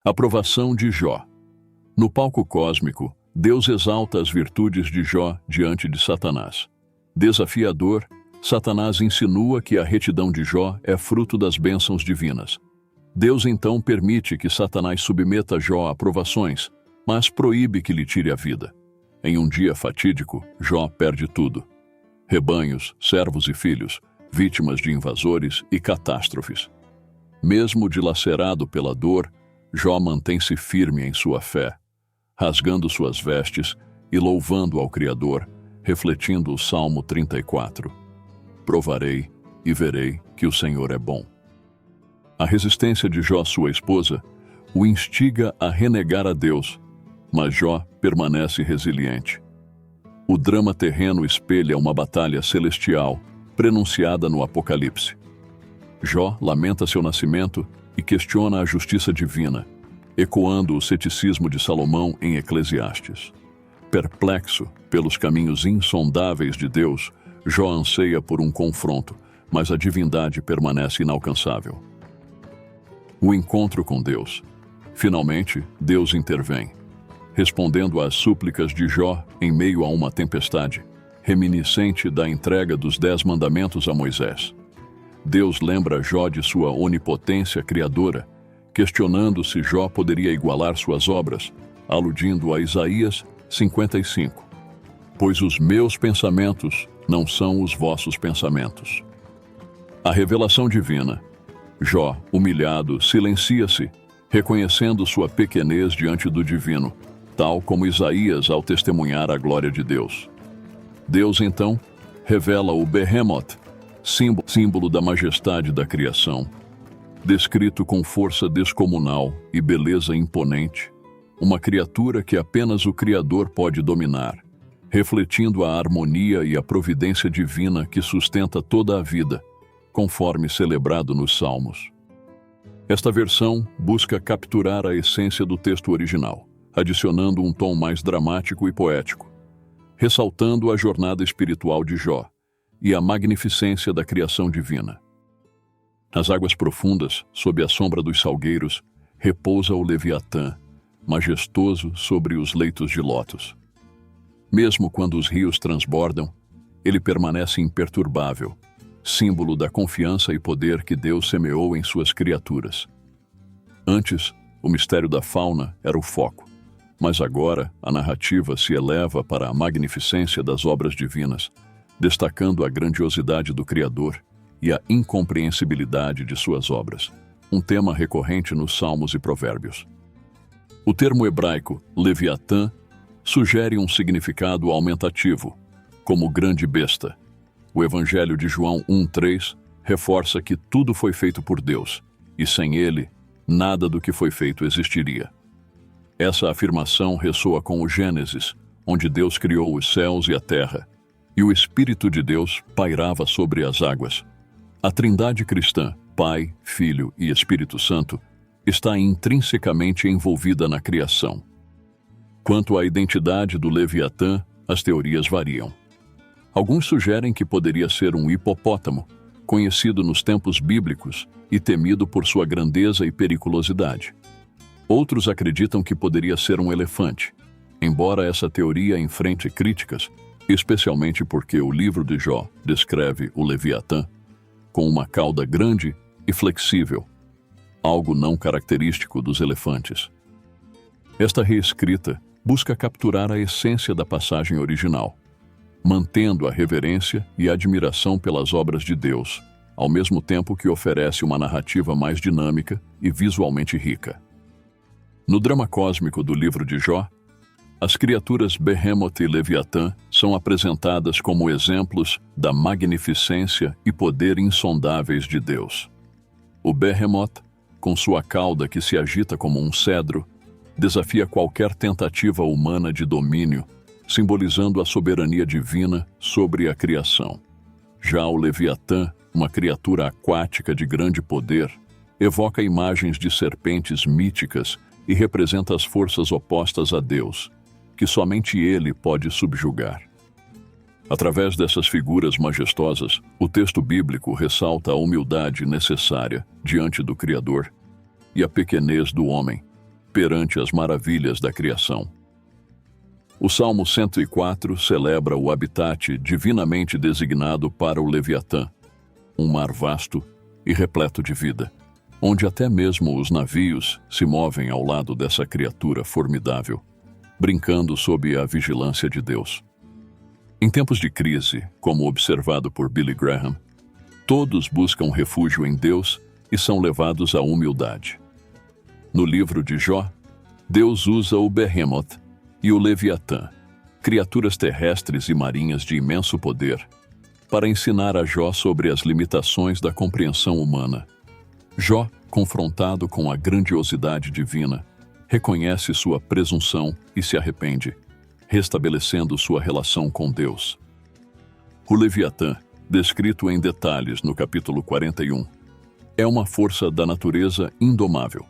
Aprovação de Jó. No palco cósmico, Deus exalta as virtudes de Jó diante de Satanás. Desafiador, Satanás insinua que a retidão de Jó é fruto das bênçãos divinas. Deus então permite que Satanás submeta Jó a provações, mas proíbe que lhe tire a vida. Em um dia fatídico, Jó perde tudo: rebanhos, servos e filhos, vítimas de invasores e catástrofes. Mesmo dilacerado pela dor, Jó mantém-se firme em sua fé, rasgando suas vestes e louvando ao Criador, refletindo o Salmo 34. Provarei e verei que o Senhor é bom. A resistência de Jó, sua esposa, o instiga a renegar a Deus, mas Jó permanece resiliente. O drama terreno espelha uma batalha celestial, prenunciada no Apocalipse. Jó lamenta seu nascimento e questiona a justiça divina, ecoando o ceticismo de Salomão em Eclesiastes. Perplexo pelos caminhos insondáveis de Deus, Jó anseia por um confronto, mas a divindade permanece inalcançável. O encontro com Deus. Finalmente, Deus intervém, respondendo às súplicas de Jó em meio a uma tempestade, reminiscente da entrega dos 10 mandamentos a Moisés. Deus lembra Jó de sua onipotência criadora, questionando se Jó poderia igualar suas obras, aludindo a Isaías 55. Pois os meus pensamentos não são os vossos pensamentos. A revelação divina. Jó, humilhado, silencia-se, reconhecendo sua pequenez diante do divino, tal como Isaías ao testemunhar a glória de Deus. Deus, então, revela o Behemoth, símbolo da majestade da criação, descrito com força descomunal e beleza imponente, uma criatura que apenas o Criador pode dominar, refletindo a harmonia e a providência divina que sustenta toda a vida, conforme celebrado nos Salmos. Esta versão busca capturar a essência do texto original, adicionando um tom mais dramático e poético, ressaltando a jornada espiritual de Jó e a magnificência da criação divina. Nas águas profundas, sob a sombra dos salgueiros, repousa o Leviatã, majestoso sobre os leitos de lótus. Mesmo quando os rios transbordam, ele permanece imperturbável, símbolo da confiança e poder que Deus semeou em suas criaturas. Antes, o mistério da fauna era o foco, mas agora a narrativa se eleva para a magnificência das obras divinas, destacando a grandiosidade do Criador e a incompreensibilidade de suas obras, um tema recorrente nos Salmos e Provérbios. O termo hebraico Leviatã sugere um significado aumentativo, como grande besta. O Evangelho de João 1,3 reforça que tudo foi feito por Deus, e sem ele, nada do que foi feito existiria. Essa afirmação ressoa com o Gênesis, onde Deus criou os céus e a terra, e o Espírito de Deus pairava sobre as águas. A Trindade cristã, Pai, Filho e Espírito Santo, está intrinsecamente envolvida na criação. Quanto à identidade do Leviatã, as teorias variam. Alguns sugerem que poderia ser um hipopótamo, conhecido nos tempos bíblicos e temido por sua grandeza e periculosidade. Outros acreditam que poderia ser um elefante, embora essa teoria enfrente críticas, especialmente porque o livro de Jó descreve o Leviatã com uma cauda grande e flexível, algo não característico dos elefantes. Esta reescrita busca capturar a essência da passagem original, mantendo a reverência e a admiração pelas obras de Deus, ao mesmo tempo que oferece uma narrativa mais dinâmica e visualmente rica. No drama cósmico do livro de Jó, as criaturas Behemoth e Leviatã são apresentadas como exemplos da magnificência e poder insondáveis de Deus. O Behemoth, com sua cauda que se agita como um cedro, desafia qualquer tentativa humana de domínio, simbolizando a soberania divina sobre a criação. Já o Leviatã, uma criatura aquática de grande poder, evoca imagens de serpentes míticas e representa as forças opostas a Deus, que somente ele pode subjugar. Através dessas figuras majestosas, o texto bíblico ressalta a humildade necessária diante do Criador e a pequenez do homem, perante as maravilhas da criação. O Salmo 104 celebra o habitat divinamente designado para o Leviatã, um mar vasto e repleto de vida, onde até mesmo os navios se movem ao lado dessa criatura formidável, brincando sob a vigilância de Deus. Em tempos de crise, como observado por Billy Graham, todos buscam refúgio em Deus e são levados à humildade. No livro de Jó, Deus usa o Behemoth e o Leviatã, criaturas terrestres e marinhas de imenso poder, para ensinar a Jó sobre as limitações da compreensão humana. Jó, confrontado com a grandiosidade divina, reconhece sua presunção e se arrepende, restabelecendo sua relação com Deus. O Leviatã, descrito em detalhes no capítulo 41, é uma força da natureza indomável,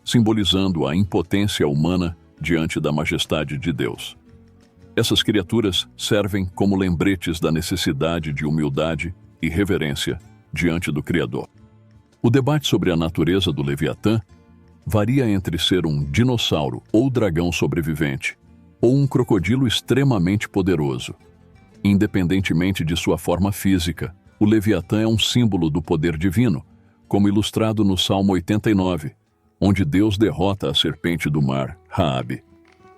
simbolizando a impotência humana diante da majestade de Deus. Essas criaturas servem como lembretes da necessidade de humildade e reverência diante do Criador. O debate sobre a natureza do Leviatã varia entre ser um dinossauro ou dragão sobrevivente, ou um crocodilo extremamente poderoso. Independentemente de sua forma física, o Leviatã é um símbolo do poder divino, como ilustrado no Salmo 89, onde Deus derrota a serpente do mar, Raabe,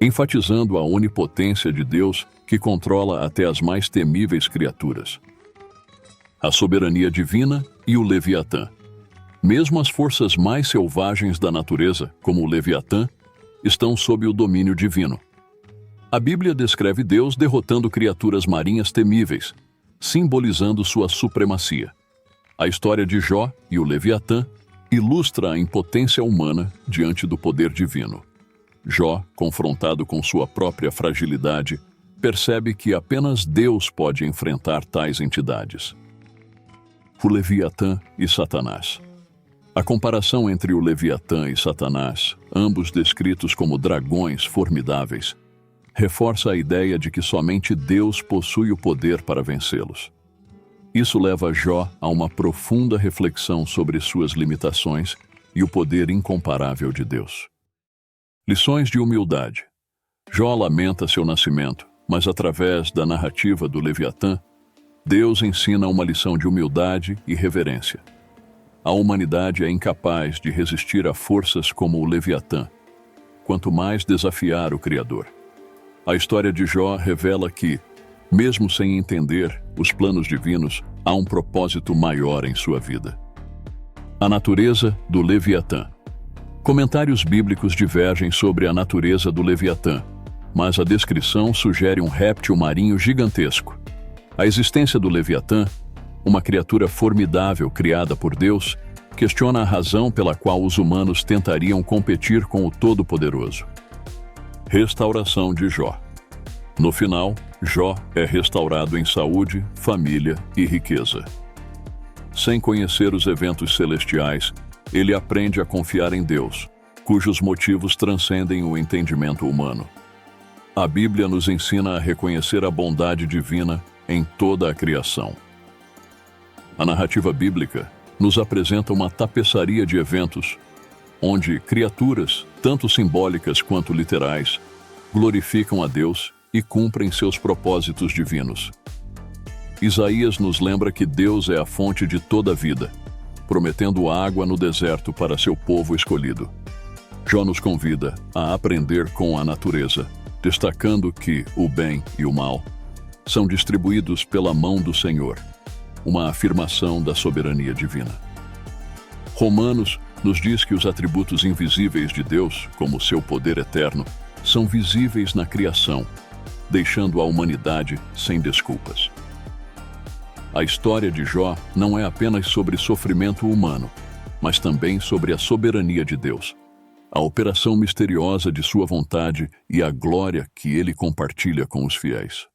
enfatizando a onipotência de Deus que controla até as mais temíveis criaturas. A soberania divina e o Leviatã. Mesmo as forças mais selvagens da natureza, como o Leviatã, estão sob o domínio divino. A Bíblia descreve Deus derrotando criaturas marinhas temíveis, simbolizando sua supremacia. A história de Jó e o Leviatã ilustra a impotência humana diante do poder divino. Jó, confrontado com sua própria fragilidade, percebe que apenas Deus pode enfrentar tais entidades. O Leviatã e Satanás. A comparação entre o Leviatã e Satanás, ambos descritos como dragões formidáveis, reforça a ideia de que somente Deus possui o poder para vencê-los. Isso leva Jó a uma profunda reflexão sobre suas limitações e o poder incomparável de Deus. Lições de humildade. Jó lamenta seu nascimento, mas através da narrativa do Leviatã, Deus ensina uma lição de humildade e reverência. A humanidade é incapaz de resistir a forças como o Leviatã, quanto mais desafiar o Criador. A história de Jó revela que, mesmo sem entender os planos divinos, há um propósito maior em sua vida. A natureza do Leviatã. Comentários bíblicos divergem sobre a natureza do Leviatã, mas a descrição sugere um réptil marinho gigantesco. A existência do Leviatã, uma criatura formidável criada por Deus, questiona a razão pela qual os humanos tentariam competir com o Todo-Poderoso. Restauração de Jó. No final, Jó é restaurado em saúde, família e riqueza. Sem conhecer os eventos celestiais, ele aprende a confiar em Deus, cujos motivos transcendem o entendimento humano. A Bíblia nos ensina a reconhecer a bondade divina em toda a criação. A narrativa bíblica nos apresenta uma tapeçaria de eventos, onde criaturas, tanto simbólicas quanto literais, glorificam a Deus e cumprem seus propósitos divinos. Isaías nos lembra que Deus é a fonte de toda a vida, prometendo água no deserto para seu povo escolhido. Jó nos convida a aprender com a natureza, destacando que o bem e o mal são distribuídos pela mão do Senhor, uma afirmação da soberania divina. Romanos nos diz que os atributos invisíveis de Deus, como seu poder eterno, são visíveis na criação, deixando a humanidade sem desculpas. A história de Jó não é apenas sobre sofrimento humano, mas também sobre a soberania de Deus, a operação misteriosa de sua vontade e a glória que ele compartilha com os fiéis.